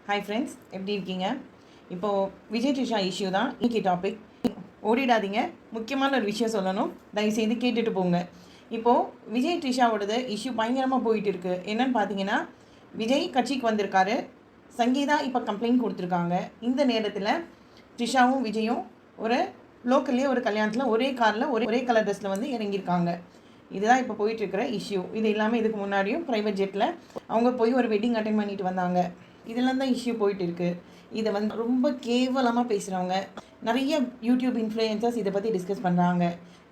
Hi friends, எப்படி இருக்கீங்க? இப்போது விஜய் ட்ரிஷா இஷ்யூ தான் இன்னைக்கு டாபிக். ஓடிடாதீங்க, முக்கியமான ஒரு விஷயம் சொல்லணும், தயவுசெய்து கேட்டுட்டு போங்க. இப்போது விஜய் ட்ரிஷாவோடது இஷ்யூ பயங்கரமாக போயிட்டு இருக்கு. என்னன்னு பார்த்தீங்கன்னா, விஜய் கட்சிக்கு வந்திருக்காரு, சங்கீதா இப்போ கம்ப்ளைண்ட் கொடுத்துருக்காங்க. இந்த நேரத்தில் ட்ரிஷாவும் விஜயும் ஒரு லோக்கல்லே ஒரு கல்யாணத்தில் ஒரே காரில் ஒரே கலர் ட்ரெஸ்ஸில் வந்து இறங்கியிருக்காங்க. இதுதான் இப்போ போயிட்டுருக்கிற இஷ்யூ. இது இல்லாமல் இதுக்கு முன்னாடியும் ப்ரைவேட் ஜெட்டில் அவங்க போய் ஒரு வெட்டிங் அட்டென்ட் பண்ணிட்டு வந்தாங்க. இதெல்லாம் தான் இஷ்யூ போயிட்டு இருக்குது. இதை வந்து ரொம்ப கேவலமாக பேசுகிறவங்க நிறைய யூடியூப் இன்ஃப்ளூயன்சர்ஸ் இதை பற்றி டிஸ்கஸ் பண்ணுறாங்க.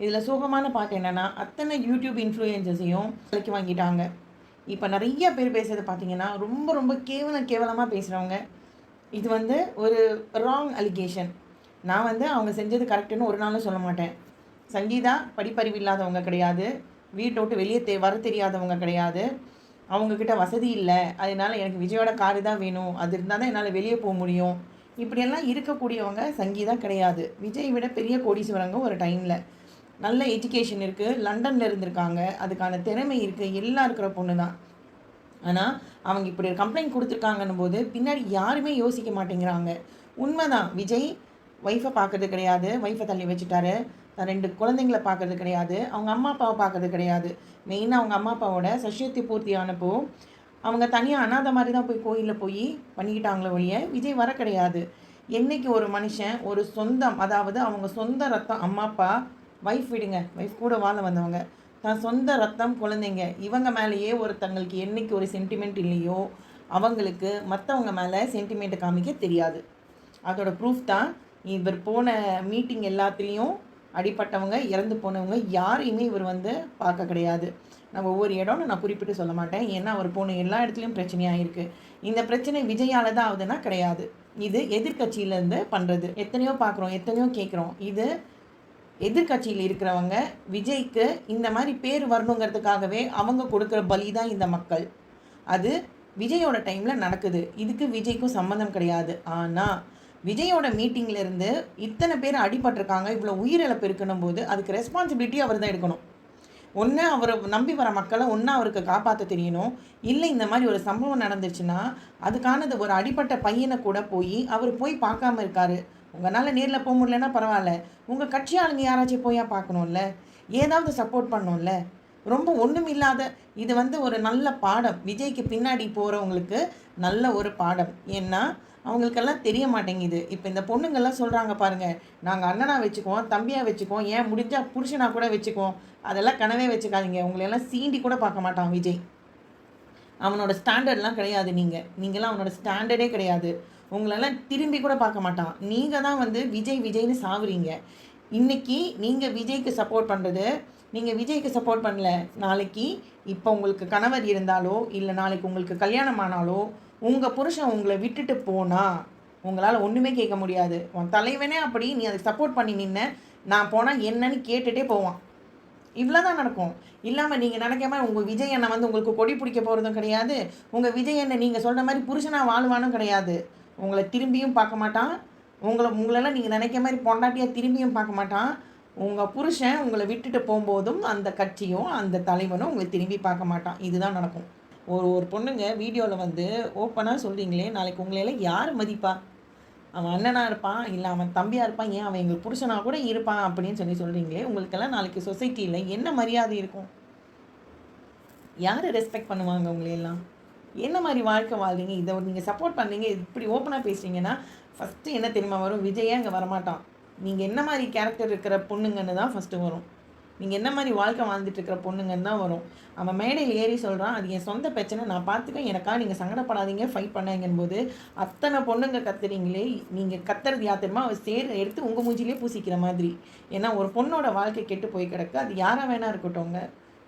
இதில் சோகமான பாட்டு என்னென்னா, அத்தனை யூடியூப் இன்ஃப்ளூயன்சர்ஸையும் விலைக்கு வாங்கிட்டாங்க. இப்போ நிறைய பேர் பேசுறது பார்த்தீங்கன்னா ரொம்ப ரொம்ப கேவலமாக பேசுகிறவங்க. இது வந்து ஒரு ராங் அலிகேஷன். நான் வந்து அவங்க செஞ்சது கரெக்டுன்னு ஒரு நாளும் சொல்ல மாட்டேன். சங்கீதா படிப்பறிவு இல்லாதவங்க கிடையாது, வீட்டை விட்டு வெளியே வர தெரியாதவங்க கிடையாது, அவங்கக்கிட்ட வசதி இல்லை, அதனால் எனக்கு விஜயோட காரு தான் வேணும், அது இருந்தால் தான் என்னால் வெளியே போக முடியும், இப்படியெல்லாம் இருக்கக்கூடியவங்க சங்கீதா கிடையாது. விஜய் விட பெரிய கோடீஸ்வரங்க ஒரு டைமில். நல்ல எஜுகேஷன் இருக்குது, லண்டனில் இருந்திருக்காங்க, அதுக்கான திறமை இருக்குது, எல்லாம் இருக்கிற பொண்ணு தான். ஆனால் அவங்க இப்படி ஒரு கம்ப்ளைண்ட் கொடுத்துருக்காங்கன்னும் போது பின்னாடி யாருமே யோசிக்க மாட்டேங்கிறாங்க. உண்மைதான், விஜய் ஒய்ஃபை பார்க்கறது கிடையாது, ஒய்ஃபை தள்ளி வச்சுட்டாரு, 2 குழந்தைங்களை பார்க்கறது கிடையாது, அவங்க அம்மா அப்பாவை பார்க்கறது கிடையாது. மெயினாக அவங்க அம்மா அப்பாவோட சஷ்யத்தி பூர்த்தி ஆனப்போ அவங்க தனியாக அனாதை மாதிரி தான் போய் கோயிலில் போய் பண்ணிக்கிட்டாங்களே ஒழிய விஜய் வர கிடையாது. என்றைக்கு ஒரு மனுஷன் ஒரு சொந்தம், அதாவது அவங்க சொந்த ரத்தம், அம்மா அப்பா, ஒய்ஃப் விடுங்க, ஒய்ஃப் கூட வாழ வந்தவங்க, தான் சொந்த ரத்தம், குழந்தைங்க, இவங்க மேலேயே ஒருத்தங்களுக்கு என்றைக்கு ஒரு சென்டிமெண்ட் இல்லையோ அவங்களுக்கு மற்றவங்க மேலே சென்டிமெண்ட்டை காமிக்க தெரியாது. அதோட ப்ரூஃப் தான் இவர் போன மீட்டிங் எல்லாத்துலேயும் அடிப்பட்டவங்க, இறந்து போனவங்க யாரையுமே இவர் வந்து பார்க்க கிடையாது. நான் ஒவ்வொரு இடம்னு நான் குறிப்பிட்டு சொல்ல மாட்டேன், ஏன்னா அவர் போன எல்லா இடத்துலையும் பிரச்சனையாக இருக்குது. இந்த பிரச்சனை விஜயால் தான் ஆகுதுன்னா கிடையாது, இது எதிர்கட்சியிலேருந்து பண்ணுறது. எத்தனையோ பார்க்குறோம், எத்தனையோ கேட்குறோம். இது எதிர்கட்சியில் இருக்கிறவங்க விஜய்க்கு இந்த மாதிரி பேர் வரணுங்கிறதுக்காகவே அவங்க கொடுக்குற பலி தான் இந்த மக்கள். அது விஜயோட டைமில் நடக்குது, இதுக்கு விஜய்க்கும் சம்மந்தம் கிடையாது. ஆனால் விஜயோட மீட்டிங்லேருந்து இத்தனை பேர் அடிபட்டிருக்காங்க, இவ்வளோ உயிரிழப்பு இருக்கணும் போது அதுக்கு ரெஸ்பான்சிபிலிட்டி அவர் தான் எடுக்கணும். ஒன்று அவரை நம்பி வர மக்களை ஒன்றா அவருக்கு காப்பாற்ற தெரியணும், இல்லை இந்த மாதிரி ஒரு சம்பவம் நடந்துச்சுன்னா அதுக்கானது ஒரு அடிப்பட்ட பையனை கூட அவர் போய் பார்க்காம இருக்காரு. உங்களால் நேரில் போக முடியலன்னா பரவாயில்ல, உங்கள் கட்சி ஆளுங்க யாராச்சும் போயா பார்க்கணும்ல, ஏதாவது சப்போர்ட் பண்ணணும்ல. ரொம்ப ஒன்றும் இல்லாத இது வந்து ஒரு நல்ல பாடம், விஜய்க்கு பின்னாடி போகிறவங்களுக்கு நல்ல ஒரு பாடம். ஏன்னா அவங்களுக்கெல்லாம் தெரிய மாட்டேங்குது. இப்போ இந்த பொண்ணுங்கள்லாம் சொல்கிறாங்க பாருங்கள், நாங்கள் அண்ணனாக வச்சுக்குவோம், தம்பியாக வச்சுக்குவோம், ஏன் முடிஞ்சால் புருஷனாக கூட வச்சுக்குவோம், அதெல்லாம் கனவே வச்சுக்காதீங்க. உங்களையெல்லாம் சீண்டி கூட பார்க்க மாட்டான் விஜய். அவனோட ஸ்டாண்டர்ட்லாம் கிடையாது, நீங்களாம் அவனோட ஸ்டாண்டர்டே கிடையாது. உங்களெல்லாம் திரும்பி கூட பார்க்க மாட்டான். நீங்கள் தான் வந்து விஜய்னு சாவுறீங்க. இன்றைக்கி நீங்கள் விஜய்க்கு சப்போர்ட் பண்ணுறது, நீங்கள் விஜய்க்கு சப்போர்ட் பண்ணல, நாளைக்கு இப்போ உங்களுக்கு கணவர் இருந்தாலோ இல்லை நாளைக்கு உங்களுக்கு கல்யாணம் ஆனாலோ உங்கள் புருஷன் உங்களை விட்டுட்டு போனால் உங்களால் ஒன்றுமே கேட்க முடியாது. உன் தலைவனே அப்படி நீ அதை சப்போர்ட் பண்ணி நின்ன, நான் போனால் என்னன்னு கேட்டுகிட்டே போவான். இவ்வளோ தான் நடக்கும். இல்லாமல் நீங்கள் நினைக்காம உங்கள் விஜய் அண்ணன் வந்து உங்களுக்கு கொடி பிடிக்க போகிறதும் கிடையாது, உங்கள் விஜய் அண்ணன் நீங்கள் சொல்கிற மாதிரி புருஷனாக வாழ்வானும் கிடையாது. உங்களை திரும்பியும் பார்க்க மாட்டான், உங்களெல்லாம் நீங்கள் நினைக்க மாதிரி பொண்டாட்டியாக திரும்பியும் பார்க்க மாட்டான். உங்கள் புருஷன் உங்களை விட்டுட்டு போகும்போதும் அந்த கட்சியும் அந்த தலைவனும் உங்களை திரும்பி பார்க்க மாட்டான். இதுதான் நடக்கும். ஒரு பொண்ணுங்க வீடியோவில் வந்து ஓப்பனாக சொல்கிறீங்களே, நாளைக்கு உங்களையெல்லாம் யார் மதிப்பா? அவன் அண்ணனாக இருப்பான், இல்லை அவன் தம்பியாக இருப்பான், ஏன் அவன் எங்களுக்கு புருஷனாக கூட இருப்பான் அப்படின்னு சொல்கிறீங்களே, உங்களுக்கெல்லாம் நாளைக்கு சொசைட்டியில் என்ன மரியாதை இருக்கும்? யார் ரெஸ்பெக்ட் பண்ணுவாங்க உங்களையெல்லாம்? என்ன மாதிரி வாழ்க்கை வாழ்றீங்க? இதை நீங்கள் சப்போர்ட் பண்ணுறீங்க, இப்படி ஓப்பனாக பேசுகிறீங்கன்னா ஃபஸ்ட்டு என்ன தெரியுமா வரும்? விஜயே அங்கே வரமாட்டான். நீங்கள் என்ன மாதிரி கேரக்டர் இருக்கிற பொண்ணுங்கன்னு தான் ஃபஸ்ட்டு வரும். நீங்கள் என்ன மாதிரி வாழ்க்கை வாழ்ந்துட்டுருக்கிற பொண்ணுங்கன்னு தான் வரும். அவன் மேடையில் ஏறி சொல்கிறான், அது என் சொந்த பிரச்சனை, நான் பார்த்துக்கேன், எனக்காக நீங்கள் சங்கடப்படாதீங்க, ஃபைட் பண்ணாங்கன்னு போது அத்தனை பொண்ணுங்க கத்துறீங்களே, நீங்கள் கத்துறது யார் தெரியுமா? அவர் சேர எடுத்து உங்கள் மூஞ்சிலே பூசிக்கிற மாதிரி. ஏன்னா ஒரு பொண்ணோட வாழ்க்கை கெட்டு போய் கிடக்கு, அது யாராக வேணா இருக்கட்டும்ங்க.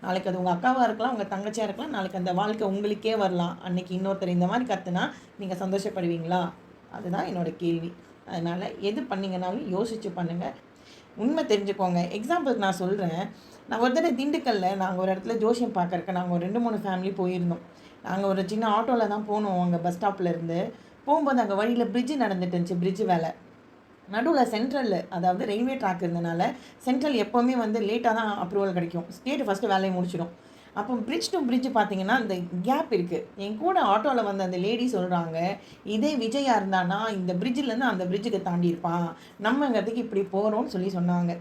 நாளைக்கு அது உங்கள் அக்காவாக இருக்கலாம், உங்கள் தங்கச்சியாக இருக்கலாம், நாளைக்கு அந்த வாழ்க்கை உங்களுக்கே வரலாம். அன்றைக்கி இன்னொருத்தர் இந்த மாதிரி கற்றுனா நீங்கள் சந்தோஷப்படுவீங்களா? அதுதான் என்னோடய கேள்வி. அதனால் எது பண்ணிங்கனாலும் யோசித்து பண்ணுங்கள், உண்மை தெரிஞ்சுக்கோங்க. எக்ஸாம்பிளுக்கு நான் சொல்கிறேன், நான் ஒரு தடவை திண்டுக்கல்லில் நாங்கள் ஒரு இடத்துல ஜோசியம் பார்க்குறக்கு நாங்கள் ஒரு 2-3 ஃபேமிலி போயிருந்தோம். நாங்கள் ஒரு சின்ன ஆட்டோவில் தான் போனோம். அங்கே பஸ் ஸ்டாப்லேருந்து போகும்போது அங்கே வழியில் பிரிட்ஜு நடந்துட்டு இருந்துச்சு, பிரிட்ஜு வேலை. நடுவில் சென்ட்ரல், அதாவது ரயில்வே ட்ராக் இருந்தனால சென்ட்ரல் எப்போவுமே வந்து லேட்டாக தான் அப்ரூவல் கிடைக்கும். ஸ்டேட்டு ஃபஸ்ட்டு வேலையை முடிச்சிடும். அப்போ பிரிட்ஜ் டு பிரிட்ஜ் பார்த்தீங்கன்னா அந்த கேப் இருக்குது. என் கூட ஆட்டோவில் வந்த அந்த லேடி சொல்கிறாங்க, இதே விஜயா இருந்தானா இந்த பிரிட்ஜிலேருந்து அந்த பிரிட்ஜுக்கு தாண்டியிருப்பான், நம்மங்கிறதுக்கு இப்படி போகிறோம்னு சொன்னாங்க.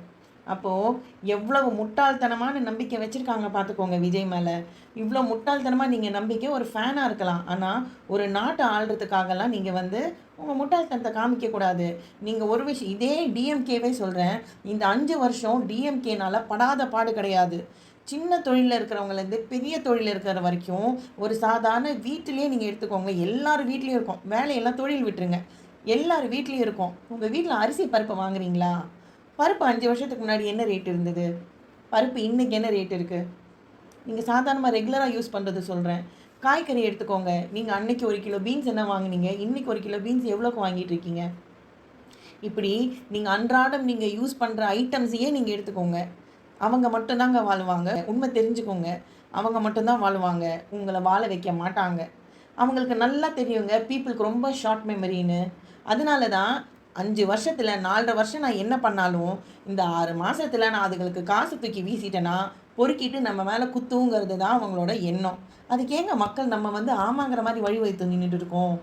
அப்போது எவ்வளவு முட்டாள்தனமான நம்பிக்கை வச்சுருக்காங்க பார்த்துக்கோங்க விஜய் மேலே. இவ்வளோ முட்டாள்தனமாக நீங்கள் நம்பிக்கை ஒரு ஃபேனாக இருக்கலாம். ஆனால் ஒரு நாட்டை ஆள்றதுக்காகலாம் நீங்கள் வந்து உங்கள் முட்டாள்தனத்தை காமிக்கக்கூடாது. நீங்கள் ஒரு விஷயம் இதே டிஎம்கேவே சொல்கிறேன், இந்த 5 வருஷம் டிஎம்கேனால் படாத பாடு கிடையாது. சின்ன தொழிலில் இருக்கிறவங்கலேருந்து பெரிய தொழிலில் இருக்கிற வரைக்கும் ஒரு சாதாரண வீட்டிலேயே நீங்கள் எடுத்துக்கோங்க, எல்லார் வீட்லேயும் இருக்கும். வேலையெல்லாம் தொழில் விட்டுருங்க, எல்லார் வீட்லேயும் இருக்கும். உங்கள் வீட்டில் அரிசி பருப்பு வாங்குறீங்களா? பருப்பு 5 வருஷத்துக்கு முன்னாடி என்ன ரேட் இருந்தது? பருப்பு இன்றைக்கி என்ன ரேட் இருக்குது? நீங்கள் சாதாரணமாக ரெகுலராக யூஸ் பண்ணுறது சொல்கிறேன். காய்கறி எடுத்துக்கோங்க. நீங்கள் அன்றைக்கி 1 கிலோ பீன்ஸ் என்ன வாங்குனீங்க, இன்றைக்கி 1 கிலோ பீன்ஸ் எவ்வளோக்கு வாங்கிட்டு இருக்கீங்க? இப்படி நீங்கள் அன்றாடம் நீங்கள் யூஸ் பண்ணுற ஐட்டம்ஸையே நீங்கள் எடுத்துக்கோங்க. அவங்க மட்டும்தாங்க வாழ்வாங்க. உண்மை தெரிஞ்சுக்கோங்க. அவங்க மட்டும்தான் வாழ்வாங்க, உங்களை வாழ வைக்க மாட்டாங்க. அவங்களுக்கு நல்லா தெரியுங்க பீப்புளுக்கு ரொம்ப ஷார்ட் மெமரின்னு. அதனால தான் 5 வருஷத்தில் 4.5 வருஷம் நான் என்ன பண்ணாலும் இந்த 6 மாதத்தில் நான் அதுங்களுக்கு காசு தூக்கி வீசிட்டேன்னா பொறுக்கிட்டு நம்ம மேலே குத்துங்கிறது தான் அவங்களோட எண்ணம். அதுக்கு ஏங்க மக்கள் நம்ம வந்து ஆமாங்கிற மாதிரி வழி வைத்து நின்றுட்டு இருக்கோம்?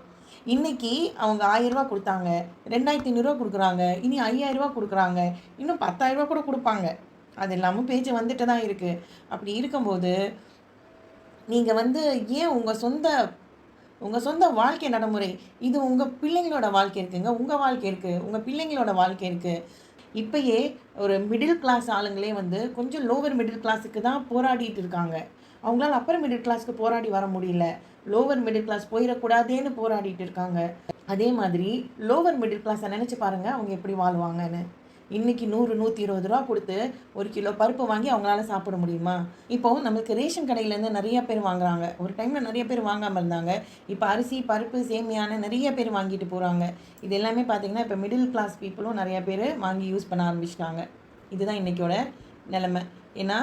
இன்றைக்கி அவங்க 1000 ரூபா கொடுத்தாங்க, 2500 ரூபா கொடுக்குறாங்க, இனி 5000 ரூபா கொடுக்குறாங்க, இன்னும் 10,000 ரூபா கூட கொடுப்பாங்க. அது இல்லாமல் பேச்சு வந்துட்டு தான் இருக்குது. அப்படி இருக்கும்போது நீங்கள் வந்து ஏன் உங்கள் சொந்த வாழ்க்கை நடைமுறை இது உங்கள் பிள்ளைங்களோட வாழ்க்கை இருக்குங்க, உங்கள் வாழ்க்கை இருக்குது, உங்கள் பிள்ளைங்களோட வாழ்க்கை இருக்குது. இப்போயே ஒரு மிடில் கிளாஸ் ஆளுங்களே வந்து கொஞ்சம் லோவர் மிடில் கிளாஸுக்கு தான் போராடிட்டு இருக்காங்க. அவங்களால அப்பர் மிடில் கிளாஸ்க்கு போராடி வர முடியல. லோவர் மிடில் கிளாஸ் போயிடக்கூடாதேன்னு போராடிட்டு இருக்காங்க. அதே மாதிரி லோவர் மிடில் கிளாஸை நினச்சி பாருங்கள் அவங்க எப்படி வாழ்வாங்கன்னு. இன்றைக்கி 100 120 ரூபா கொடுத்து 1 கிலோ பருப்பு வாங்கி அவங்களால சாப்பிட முடியுமா? இப்போது நம்மளுக்கு ரேஷன் கடையிலேருந்து நிறைய பேர் வாங்குறாங்க. ஒரு டைமில் நிறைய பேர் வாங்காமல் இருந்தாங்க. இப்போ அரிசி பருப்பு சேமியான்னு நிறைய பேர் வாங்கிட்டு போகிறாங்க. இது எல்லாமே பார்த்திங்கன்னா இப்போ மிடில் கிளாஸ் பீப்புளும் நிறைய பேர் வாங்கி யூஸ் பண்ண ஆரம்பிச்சிட்டாங்க. இதுதான் இன்றைக்கியோட நிலைமை. ஏன்னா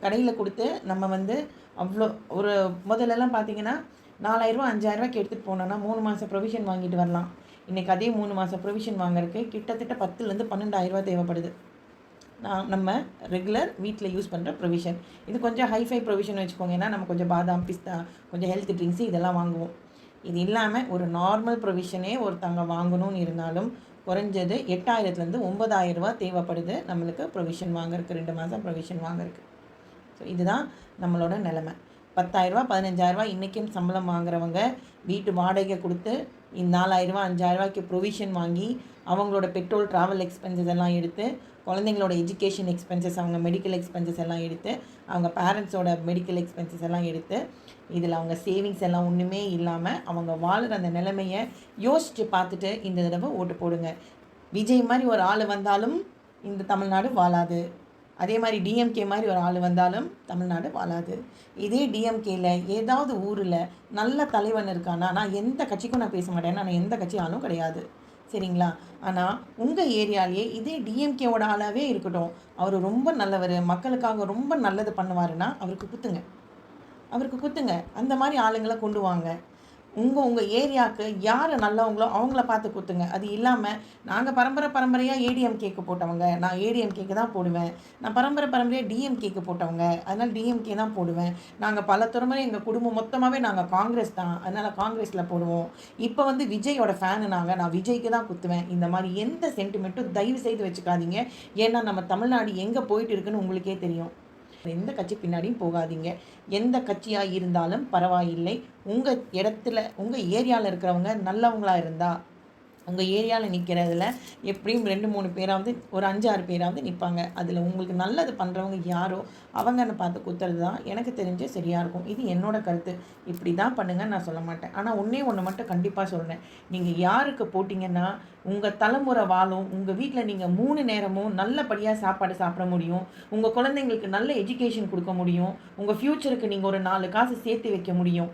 கடையில் கொடுத்து நம்ம வந்து அவ்வளோ ஒரு முதல்லலாம் பார்த்திங்கன்னா 4000 ரூபா 5000 ரூபாய்க்கு எடுத்துகிட்டு போனோன்னா 3 மாதம் ப்ரொவிஷன் வாங்கிட்டு வரலாம். இன்றைக்கி அதே 3 மாதம் ப்ரொவிஷன் வாங்குறதுக்கு கிட்டத்தட்ட 10,000 12,000 ரூபா தேவைப்படுது. நம்ம ரெகுலர் வீட்டில் யூஸ் பண்ணுற ப்ரொவிஷன் இது கொஞ்சம் ஹைஃபை ப்ரொவிஷன் வச்சுக்கோங்க. ஏன்னா நம்ம கொஞ்சம் பாதாம் பிஸ்தா கொஞ்சம் ஹெல்த் ட்ரிங்க்ஸு இதெல்லாம் வாங்குவோம். இது இல்லாமல் ஒரு நார்மல் ப்ரொவிஷனே ஒருத்தவங்க வாங்கணும்னு இருந்தாலும் குறைஞ்சது 8,000லேருந்து 9,000 ரூபா தேவைப்படுது நம்மளுக்கு ப்ரொவிஷன் வாங்குறதுக்கு, 2 மாதம் ப்ரொவிஷன் வாங்குறதுக்கு. ஸோ இதுதான் நம்மளோட நிலைமை. 10,000 ரூபா 15,000 ரூபா இன்றைக்கும் சம்பளம் வாங்குறவங்க வீட்டு வாடகை கொடுத்து இந்த 4,000 ரூபா 5,000 ரூபாய்க்கு ப்ரொவிஷன் வாங்கி அவங்களோட பெட்ரோல் ட்ராவல் எக்ஸ்பென்சஸ் எல்லாம் எடுத்து, குழந்தைங்களோட எஜுகேஷன் எக்ஸ்பென்சஸ், அவங்க மெடிக்கல் எக்ஸ்பென்சஸ் எல்லாம் எடுத்து, அவங்க பேரண்ட்ஸோட மெடிக்கல் எக்ஸ்பென்சஸ் எல்லாம் எடுத்து, இதில் அவங்க சேவிங்ஸ் எல்லாம் ஒன்றுமே இல்லாமல் அவங்க வாழ்கிற அந்த நிலைமையை யோசித்து பார்த்துட்டு இந்த தடவை ஓட்டு போடுங்க. விஜய் மாதிரி ஒரு ஆள் வந்தாலும் இந்த தமிழ்நாடு வாழாது. அதே மாதிரி டிஎம்கே மாதிரி ஒரு ஆள் வந்தாலும் தமிழ்நாடு வாழாது. இதே டிஎம்கேயில் ஏதாவது ஊரில் நல்ல தலைவன் இருக்கானா, நான் எந்த கட்சிக்கும் நான் பேச மாட்டேன், நான் எந்த கட்சி ஆளும் கிடையாது, சரிங்களா? ஆனால் உங்கள் ஏரியாலேயே இதே டிஎம்கேவோட ஆளாகவே இருக்கட்டும், அவர் ரொம்ப நல்லவர், மக்களுக்காக ரொம்ப நல்லது பண்ணுவாருன்னா அவருக்கு குத்துங்க. அந்த மாதிரி ஆளுங்களை கொண்டு வாங்க. உங்கள் ஏரியாவுக்கு யார் நல்லவங்களோ அவங்கள பார்த்து குத்துங்க. அது இல்லாமல் நாங்கள் பரம்பரையாக ஏடிஎம்கேக்கு போட்டவங்க, நான் ஏடிஎம்கேக்கு தான் போடுவேன், நான் பரம்பரையாக டிஎம்கேக்கு போட்டவங்க அதனால் டிஎம்கே தான் போடுவேன், நாங்கள் பல தலைமுறை எங்கள் குடும்பம் மொத்தமாகவே நாங்கள் காங்கிரஸ் தான் அதனால் காங்கிரஸில் போடுவோம், இப்போ வந்து விஜயோட ஃபேனு நான் விஜய்க்கு தான் குத்துவேன். இந்த மாதிரி எந்த சென்டிமெண்ட்டும் தயவு செய்து வச்சுக்காதீங்க. ஏன்னா நம்ம தமிழ்நாடு எங்கே போயிட்டு இருக்குன்னு உங்களுக்கே தெரியும். எந்த கட்சி பின்னாடியும் போகாதீங்க. எந்த கட்சியாக இருந்தாலும் பரவாயில்லை. உங்கள் இடத்துல உங்கள் ஏரியாவில் இருக்கிறவங்க நல்லவங்களாக இருந்தால் உங்கள் ஏரியாவில் நிற்கிறதுல எப்படியும் 2-3 பேராவது ஒரு 5-6 பேராவது நிற்பாங்க. அதில் உங்களுக்கு நல்லது பண்ணுறவங்க யாரோ அவங்கன்னு பார்த்து குத்துறது தான் எனக்கு தெரிஞ்சு சரியாக இருக்கும். இது என்னோட கருத்து. இப்படி தான் பண்ணுங்கன்னு நான் சொல்ல மாட்டேன். ஆனால் ஒன்று மட்டும் கண்டிப்பாக சொல்கிறேன். நீங்கள் யாருக்கு போட்டிங்கன்னா உங்கள் தலைமுறை வாழும். உங்கள் வீட்டில் நீங்கள் 3 நேரமும் நல்லபடியாக சாப்பாடு சாப்பிட முடியும். உங்கள் குழந்தைங்களுக்கு நல்ல எஜுகேஷன் கொடுக்க முடியும். உங்கள் ஃப்யூச்சருக்கு நீங்கள் ஒரு 4 காசு சேர்த்து வைக்க முடியும்.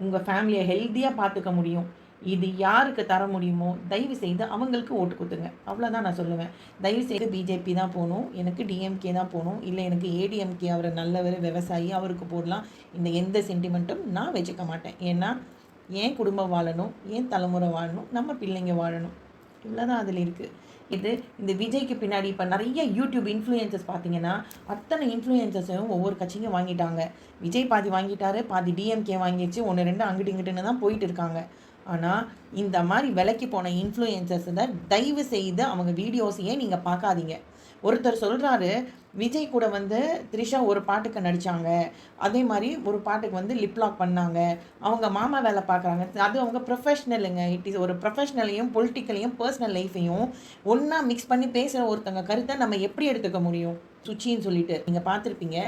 உங்கள் ஃபேமிலியை ஹெல்த்தியாக பார்த்துக்க முடியும். இது யாருக்கு தர முடியுமோ தயவு செய்து அவங்களுக்கு ஓட்டு கொடுத்துங்க. அவ்வளோதான் நான் சொல்லுவேன். தயவு செய்து பிஜேபி தான் போகணும், எனக்கு டிஎம்கே தான் போகணும், இல்லை எனக்கு ஏடிஎம்கே அவர் நல்லவர் விவசாயி அவருக்கு போடலாம், இந்த எந்த சென்டிமெண்ட்டும் நான் வச்சுக்க மாட்டேன். ஏன்னா என் குடும்பம் வாழணும், என் தலைமுறை வாழணும், நம்ம பிள்ளைங்க வாழணும். இவ்வளோதான் அதில் இருக்குது. இந்த விஜய்க்கு பின்னாடி இப்போ நிறைய யூடியூப் இன்ஃப்ளூயன்சர்ஸ் பார்த்தீங்கன்னா, அத்தனை இன்ஃப்ளூயன்சர்ஸையும் ஒவ்வொரு கட்சிங்க வாங்கிட்டாங்க. விஜய் பாதி வாங்கிட்டாரு, பாதி டிஎம்கே வாங்கிடுச்சு, 1, 2 அங்கிட்டு இங்கிட்டுன்னு தான் போயிட்டு இருக்காங்க. ஆனால் இந்த மாதிரி விலைக்கு போன இன்ஃப்ளூயன்சர்ஸை தயவு செய்து அவங்க வீடியோஸையே நீங்கள் பார்க்காதீங்க. ஒருத்தர் சொல்கிறாரு, விஜய் கூட வந்து த்ரிஷா ஒரு பாட்டுக்கு நடித்தாங்க, அதே மாதிரி ஒரு பாட்டுக்கு வந்து லிப்லாக் பண்ணாங்க, அவங்க மாமா வேலை பார்க்குறாங்க. அது அவங்க ப்ரொஃபஷ்னலுங்க. இட் இஸ் ஒரு ப்ரொஃபஷ்னலையும் பொலிட்டிக்கலையும் பர்சனல் லைஃப்பையும் ஒன்றா மிக்ஸ் பண்ணி பேசுகிற ஒருத்தங்க கருத்தை நம்ம எப்படி எடுத்துக்க முடியும்? சுச்சின்னு சொல்லிட்டு நீங்கள் பார்த்துருப்பீங்க.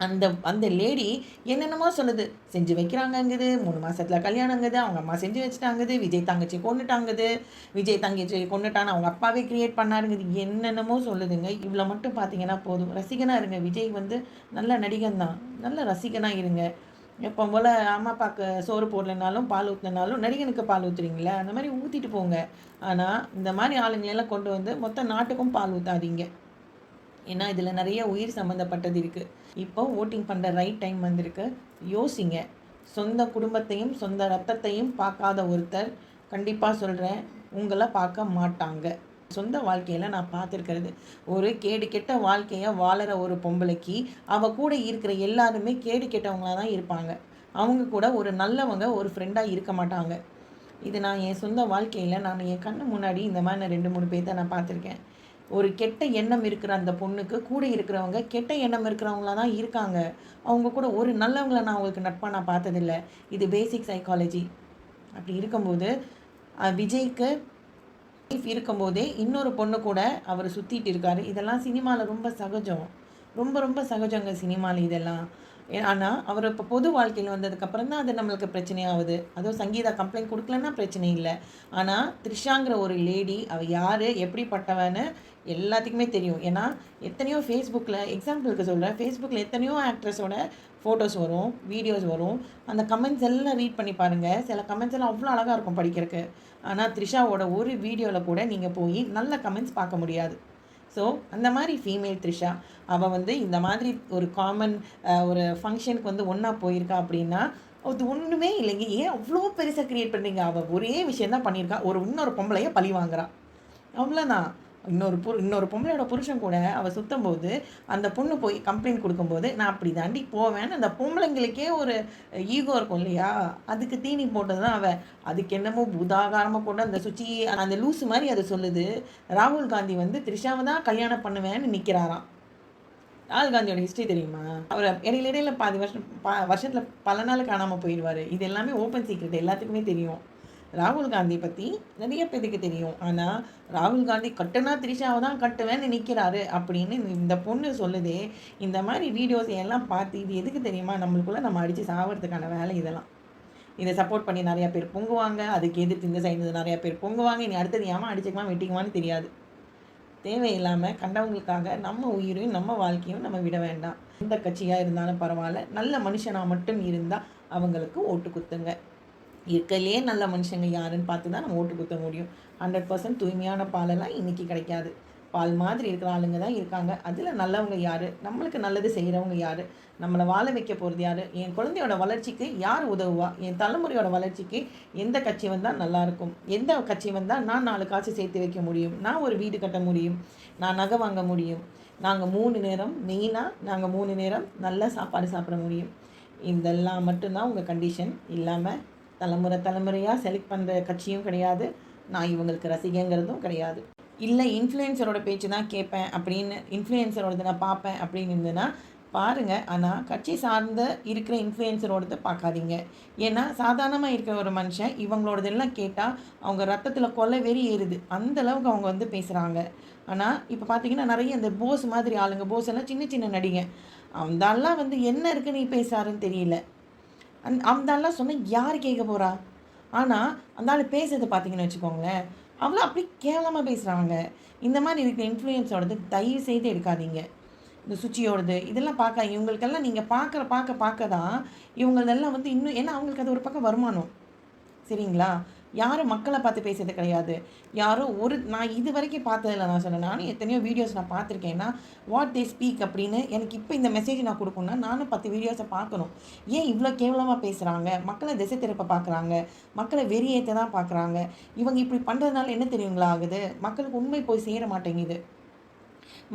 அந்த அந்த லேடி என்னென்னமோ சொல்லுது, செஞ்சு வைக்கிறாங்கங்குது, 3 மாதத்தில் கல்யாணங்குது, அவங்க அம்மா செஞ்சு வச்சுட்டாங்குது, விஜய் தங்கச்சி கொண்டுட்டாங்குது, விஜய் தங்கச்சி கொண்டுட்டான்னு அவங்க அப்பாவே கிரியேட் பண்ணாருங்குது, என்னென்னமோ சொல்லுதுங்க. இவ்வளோ மட்டும் பார்த்தீங்கன்னா போதும். ரசிகனாக இருங்க. விஜய் வந்து நல்ல நடிகன் தான், நல்ல ரசிகனாக இருங்க. எப்போ போல் அம்மா அப்பாவுக்கு சோறு போடலைனாலும் பால் ஊற்றினாலும் நடிகனுக்கு பால் ஊற்றுறீங்களே, அந்த மாதிரி ஊற்றிட்டு போங்க. ஆனால் இந்த மாதிரி ஆளுங்களெல்லாம் கொண்டு வந்து மொத்த நாட்டுக்கும் பால் ஊற்றாதீங்க. ஏன்னா இதில் நிறைய உயிர் சம்மந்தப்பட்டது இருக்குது. இப்போ ஓட்டிங் பண்ணுற ரைட் டைம் வந்திருக்கு. யோசிங்க. சொந்த குடும்பத்தையும் சொந்த ரத்தத்தையும் பார்க்காத ஒருத்தர், கண்டிப்பாக சொல்கிறேன், உங்களை பார்க்க மாட்டாங்க. சொந்த வாழ்க்கையில் நான் பார்த்துருக்கிறது, ஒரு கேடு கெட்ட வாழ்க்கையை வாழற ஒரு பொம்பளைக்கு அவள் கூட இருக்கிற எல்லாருமே கேடு கெட்டவங்களாக தான் இருப்பாங்க. அவங்க கூட ஒரு நல்லவங்க ஒரு ஃப்ரெண்டாக இருக்க மாட்டாங்க. இது நான் என் சொந்த வாழ்க்கையில் நான் என் கண்ணு முன்னாடி இந்த மாதிரி நான் 2, 3 பேர்த்த நான் பார்த்துருக்கேன். ஒரு கெட்ட எண்ணம் இருக்கிற அந்த பொண்ணுக்கு கூட இருக்கிறவங்க கெட்ட எண்ணம் இருக்கிறவங்களா தான் இருக்காங்க. அவங்க கூட ஒரு நல்லவங்களை நான் அவங்களுக்கு நட்பாக நான் பார்த்ததில்ல. இது பேசிக் சைக்காலஜி. அப்படி இருக்கும்போது விஜய்க்கு இருக்கும்போதே இன்னொரு பொண்ணு கூட அவர் சுற்றிட்டு இருக்காரு. இதெல்லாம் சினிமாவில் ரொம்ப சகஜம், ரொம்ப ரொம்ப சகஜங்க சினிமாவில் இதெல்லாம். ஆனால் அவர் இப்போ பொது வாழ்க்கையில் வந்ததுக்கப்புறம் தான் அது நம்மளுக்கு பிரச்சனையாகுது. அதுவும் சங்கீதா கம்ப்ளைண்ட் கொடுக்கலன்னா பிரச்சனை இல்லை. ஆனால் த்ரிஷாங்கிற ஒரு லேடி, அவள் யார் எப்படிப்பட்டவன்னு எல்லாத்துக்குமே தெரியும். ஏன்னா எத்தனையோ ஃபேஸ்புக்கில், எக்ஸாம்பிளுக்கு சொல்கிறேன், ஃபேஸ்புக்கில் எத்தனையோ ஆக்ட்ரஸோட ஃபோட்டோஸ் வரும், வீடியோஸ் வரும். அந்த கமெண்ட்ஸ் எல்லாம் ரீட் பண்ணி பாருங்கள். சில கமெண்ட்ஸ் எல்லாம் அவ்வளோ அழகாக இருக்கும் படிக்கிறதுக்கு. ஆனால் த்ரிஷாவோட ஒரு வீடியோவில் கூட நீங்கள் போய் நல்ல கமெண்ட்ஸ் பார்க்க முடியாது. ஸோ அந்த மாதிரி ஃபீமேல் த்ரிஷா அவள் வந்து இந்த மாதிரி ஒரு காமன் ஒரு ஃபங்க்ஷனுக்கு வந்து ஒன்றா போயிருக்கா அப்படின்னா அது ஒன்றுமே இல்லைங்க. ஏன் அவ்வளோ பெருசாக க்ரியேட் பண்ணுறீங்க? அவள் ஒரே விஷயந்தான் பண்ணியிருக்கா, இன்னொரு பொம்பளையை பழி வாங்குறா, அவ்வளோதான். இன்னொரு பொம்பளையோட புருஷன் கூட அவள் சுற்றும் போது அந்த பொண்ணு போய் கம்ப்ளைண்ட் கொடுக்கும்போது நான் அப்படி தாண்டி போவேன்னு அந்த பொம்பளைங்களுக்கே ஒரு ஈகோ இருக்கும் இல்லையா? அதுக்கு தீனி போட்டது தான் அவள். அதுக்கு என்னமோ உதாகாரமாக கொண்டு அந்த சுச்சி அந்த லூஸு மாதிரி அதை சொல்லுது. ராகுல் காந்தி வந்து த்ரிஷாவை தான் கல்யாணம் பண்ணுவேன்னு நிற்கிறாராம். ராகுல் காந்தியோட ஹிஸ்ட்ரி தெரியுமா? அவர் இடையில பாதி வருஷத்தில் பல நாள் காணாமல் போயிடுவார். இது எல்லாமே ஓப்பன் சீக்ரெட், எல்லாத்துக்குமே தெரியும். ராகுல் காந்தி பற்றி நிறைய பேருக்கு தெரியும். ஆனால் ராகுல் காந்தி கட்டுனா த்ரிஷாவை தான் கட்டுவேன்னு நிற்கிறாரு அப்படின்னு இந்த பொண்ணு சொல்லுதே. இந்த மாதிரி வீடியோஸ் எல்லாம் பார்த்து இது எதுக்கு தெரியுமா? நம்மளுக்குள்ளே நம்ம அடித்து சாவறதுக்கான வேலை இதெல்லாம். இதை சப்போர்ட் பண்ணி நிறையா பேர் பொங்குவாங்க, அதுக்கு எதிர்த்து இந்த சைடு நிறையா பேர் பொங்குவாங்க. இனி அடுத்தது ஏமா அடிச்சுக்குமா வெட்டிக்குமான்னு தெரியாது. தேவையில்லாமல் கண்டவங்களுக்காக நம்ம உயிரையும் நம்ம வாழ்க்கையும் நம்ம விட வேண்டாம். எந்த கட்சியாக இருந்தாலும் பரவாயில்ல, நல்ல மனுஷனாக மட்டும் இருந்தால் அவங்களுக்கு ஓட்டு குத்துங்க. இருக்கலையே நல்ல மனுஷங்க யாருன்னு பார்த்து தான் நம்ம ஓட்டு குத்த முடியும். 100% தூய்மையான பாலெல்லாம் இன்றைக்கி கிடைக்காது. பால் மாதிரி இருக்கிற ஆளுங்க தான் இருக்காங்க. அதில் நல்லவங்க யார்? நம்மளுக்கு நல்லது செய்கிறவங்க யார்? நம்மளை வாழ வைக்க போகிறது யார்? என் குழந்தையோட வளர்ச்சிக்கு யார் உதவுவா? என் தலைமுறையோட வளர்ச்சிக்கு எந்த கட்சி வந்தால் நல்லாயிருக்கும்? எந்த கட்சி வந்தால் நான் 4 காசு சேர்த்து வைக்க முடியும்? நான் ஒரு வீடு கட்ட முடியும்? நான் நகை வாங்க முடியும்? நாங்கள் 3 நேரம் மெயினாக நாங்கள் 3 நேரம் நல்ல சாப்பாடு சாப்பிட முடியும். இதெல்லாம் மட்டும்தான் உங்கள் கண்டிஷன். இல்லாமல் தலைமுறையாக செலக்ட் பண்ணுற கட்சியும் கிடையாது. நான் இவங்களுக்கு ரசிகங்கிறதும் கிடையாது. இல்லை இன்ஃப்ளூயன்சரோட பேச்சு தான் கேட்பேன் அப்படின்னு, இன்ஃப்ளூயன்சரோடது நான் பார்ப்பேன் அப்படின்னு இருந்ததுன்னா பாருங்கள். ஆனால் கட்சி சார்ந்த இருக்கிற இன்ஃப்ளூயன்சரோடது பார்க்காதீங்க. ஏன்னா சாதாரணமாக இருக்கிற ஒரு மனுஷன் இவங்களோடதெல்லாம் கேட்டால் அவங்க ரத்தத்தில் கொலை வெறி ஏறுது. அந்தளவுக்கு அவங்க வந்து பேசுகிறாங்க. ஆனால் இப்போ பார்த்தீங்கன்னா நிறைய இந்த போஸ் மாதிரி ஆளுங்க, போஸ் எல்லாம் சின்ன சின்ன நடிகை, அவந்தாலாம் வந்து என்ன இருக்குது நீ பேசுகிறாருன்னு தெரியல. அவந்தாலாம் சொன்னால் யார் கேட்க போகிறா? ஆனால் அந்த ஆள் பேசுறதை பார்த்தீங்கன்னு வச்சுக்கோங்களேன், அவ்வளோ அப்படி கேவலமாக பேசுகிறாங்க. இந்த மாதிரி இருக்கிற இன்ஃப்ளூயன்ஸோடது தயவு செய்து எடுக்காதீங்க. இந்த சுச்சியோடது இதெல்லாம் பார்க்க இவங்களுக்கெல்லாம் நீங்கள் பார்க்க தான் இவங்களெல்லாம் வந்து இன்னும், ஏன்னா அவங்களுக்கு அது ஒரு பக்கம் வருமானம், சரிங்களா? யாரும் மக்களை பார்த்து பேசுறது கிடையாது. யாரோ நான் இது வரைக்கும் பார்த்ததில்ல. நான் சொன்னேன், நானும் எத்தனையோ வீடியோஸ் நான் பார்த்துருக்கேன்னா, வாட் தே ஸ்பீக் அப்படின்னு எனக்கு இப்போ இந்த மெசேஜ் நான் கொடுக்கணும்னா நானும் 10 வீடியோஸை பார்க்கணும். ஏன் இவ்வளோ கேவலமாக பேசுகிறாங்க, மக்களை திசை திருப்ப பார்க்குறாங்க, மக்களை வெறியேற்ற தான் பார்க்குறாங்க. இவங்க இப்படி பண்ணுறதுனால என்ன தெரியுங்களா ஆகுது, மக்களுக்கு உண்மை போய் சேர மாட்டேங்குது.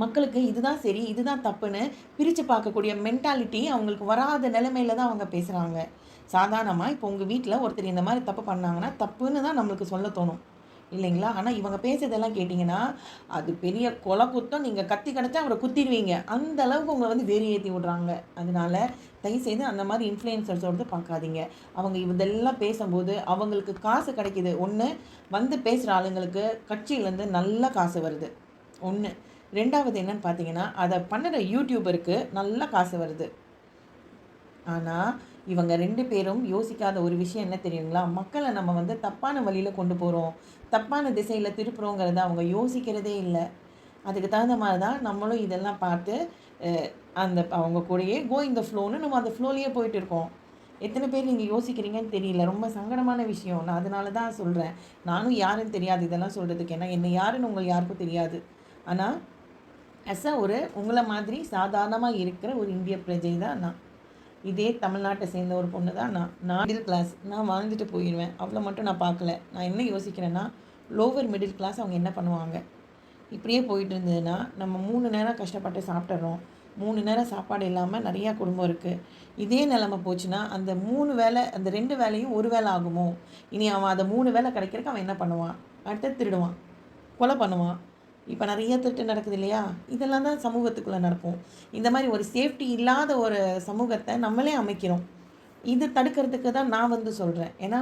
மக்களுக்கு இதுதான் சரி, இதுதான் தப்புன்னு பிரித்து பார்க்கக்கூடிய மென்டாலிட்டி அவங்களுக்கு வராத நிலைமையில தான் அவங்க பேசுகிறாங்க. சாதாரணமாக இப்போ உங்கள் வீட்டில் ஒருத்தர் இந்த மாதிரி தப்பு பண்ணாங்கன்னா தப்புன்னு தான் நம்மளுக்கு சொல்ல தோணும் இல்லைங்களா? ஆனால் இவங்க பேசுறதெல்லாம் கேட்டிங்கன்னா அது பெரிய கொலை குத்தம். நீங்கள் கத்தி கிடச்சா அவரை குத்திடுவீங்க. அந்த அளவுக்கு உங்களை வந்து வெறி ஏற்றி விட்றாங்க. அதனால தயவுசெய்து அந்த மாதிரி இன்ஃப்ளூயன்சர்ஸோடு பார்க்காதீங்க. அவங்க இதெல்லாம் பேசும்போது அவங்களுக்கு காசு கிடைக்கிது. ஒன்று வந்து பேசுகிற ஆளுங்களுக்கு கட்சியிலேருந்து நல்ல காசு வருது. ஒன்று. ரெண்டாவது என்னன்னு பார்த்தீங்கன்னா, அதை பண்ணுற யூடியூபருக்கு நல்ல காசு வருது. ஆனால் இவங்க 2 பேரும் யோசிக்காத ஒரு விஷயம் என்ன தெரியுங்களா? மக்களை நம்ம வந்து தப்பான வழியில் கொண்டு போகிறோம், தப்பான திசையில் திருப்புறோங்கிறத அவங்க யோசிக்கிறதே இல்லை. அதுக்கு தகுந்த மாதிரி தான் நம்மளும் இதெல்லாம் பார்த்து அந்த அவங்க கூடயே கோ இந்த ஃப்ளோன்னு நம்ம அந்த ஃப்ளோலேயே போயிட்டு இருக்கோம். எத்தனை பேர் நீங்கள் யோசிக்கிறீங்கன்னு தெரியல. ரொம்ப சங்கடமான விஷயம். நான் அதனால தான் சொல்கிறேன். நானும் யாருன்னு தெரியாது இதெல்லாம் சொல்கிறதுக்கு. ஏன்னா என்னை யாருன்னு உங்களுக்கு யாருக்கும் தெரியாது. ஆனால் ஒரு உங்களை மாதிரி சாதாரணமாக இருக்கிற ஒரு இந்திய பிரஜை தான் நான். இதே தமிழ்நாட்டை சேர்ந்த ஒரு பொண்ணு தான் நான் மிடில் கிளாஸ். நான் வாழ்ந்துட்டு போயிடுவேன். அவ்வளோ மட்டும் நான் பார்க்கல. நான் என்ன யோசிக்கிறேன்னா, லோவர் மிடில் கிளாஸ் அவங்க என்ன பண்ணுவாங்க? இப்படியே போயிட்டு இருந்ததுன்னா நம்ம 3 நேரம் கஷ்டப்பட்டு சாப்பிட்றோம். 3 நேரம் சாப்பாடு இல்லாமல் நிறையா குடும்பம் இருக்குது. இதே நிலமை போச்சுன்னா அந்த 3 வேளை, அந்த 2 வேலையும் ஒரு வேளை ஆகுமோ? இனி அவன் அதை 3 வேளை கிடைக்கிறதுக்கு அவன் என்ன பண்ணுவான்? அடுத்து திருடுவான், கொலை பண்ணுவான். இப்போ நிறைய திருட்டு நடக்குது இல்லையா? இதெல்லாம் தான் சமூகத்துக்குள்ளே நடக்கும். இந்த மாதிரி ஒரு சேஃப்டி இல்லாத ஒரு சமூகத்தை நம்மளே அமைக்கிறோம். இது தடுக்கிறதுக்கு தான் நான் வந்து சொல்கிறேன். ஏன்னா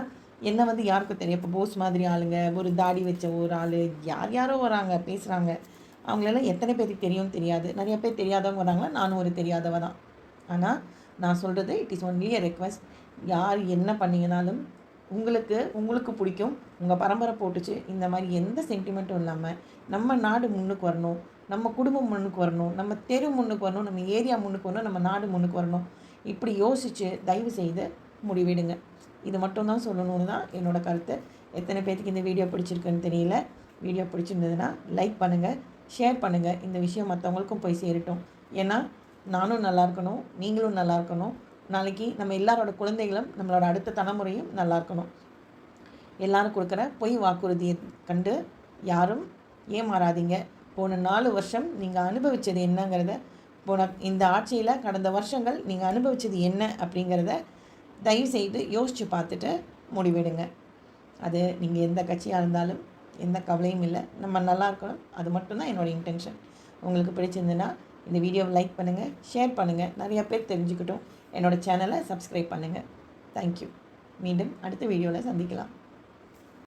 என்ன வந்து யாருக்கும் தெரியும். இப்போ போஸ் மாதிரி ஆளுங்க, ஒரு தாடி வச்ச ஒரு ஆள், யாரோ வராங்க பேசுகிறாங்க. அவங்களெல்லாம் எத்தனை பேருக்கு தெரியும்னு தெரியாது. நிறைய பேர் தெரியாதவங்க வராங்களா, நானும் ஒரு தெரியாதவ தான். ஆனால் நான் சொல்கிறது it is only a request. யார் என்ன பண்ணிங்கனாலும் உங்களுக்கு பிடிக்கும், உங்கள் பரம்பரை போட்டுச்சு, இந்த மாதிரி எந்த சென்டிமெண்ட்டும் இல்லாமல் நம்ம நாடு முன்னுக்கு வரணும், நம்ம குடும்பம் முன்னுக்கு வரணும், நம்ம தெரு முன்னுக்கு வரணும், நம்ம ஏரியா முன்னுக்கு வரணும், நம்ம நாடு முன்னுக்கு வரணும். இப்படி யோசித்து தயவு செய்து முடிவெடுங்க. இது மட்டும்தான் சொல்லணும்னு தான் என்னோடய கருத்து. எத்தனை பேருக்கு இந்த வீடியோ பிடிச்சிருக்குன்னு தெரியல. வீடியோ பிடிச்சிருந்ததுன்னா லைக் பண்ணுங்கள், ஷேர் பண்ணுங்கள். இந்த விஷயம் மற்றவங்களுக்கும் போய் சேரட்டும். ஏன்னா நானும் நல்லா இருக்கணும், நீங்களும் நல்லா இருக்கணும். நாளைக்கு நம்ம எல்லாரோட குழந்தைகளும், நம்மளோட அடுத்த தலைமுறையும் நல்லா இருக்கணும். எல்லோரும் கொடுக்குற பொய் வாக்குறுதியை கண்டு யாரும் ஏமாறாதீங்க. போன 4 வருஷம் நீங்கள் அனுபவித்தது என்னங்கிறத, இந்த ஆட்சியில் கடந்த வருஷங்கள் நீங்கள் அனுபவித்தது என்ன அப்படிங்கிறத தயவுசெய்து யோசித்து பார்த்துட்டு முடிவெடுங்க. அது நீங்கள் எந்த கட்சியாக இருந்தாலும் எந்த கவலையும் இல்லை. நம்ம நல்லா இருக்கணும். அது மட்டும்தான் என்னோடய இன்டென்ஷன். உங்களுக்கு பிடிச்சிருந்துன்னா இந்த வீடியோவை லைக் பண்ணுங்கள், ஷேர் பண்ணுங்கள். நிறையா பேர் தெரிஞ்சுக்கிட்டும் என்னோடய சேனலை சப்ஸ்கிரைப் பண்ணுங்கள். தேங்க்யூ. மீண்டும் அடுத்த வீடியோவில் சந்திக்கலாம்.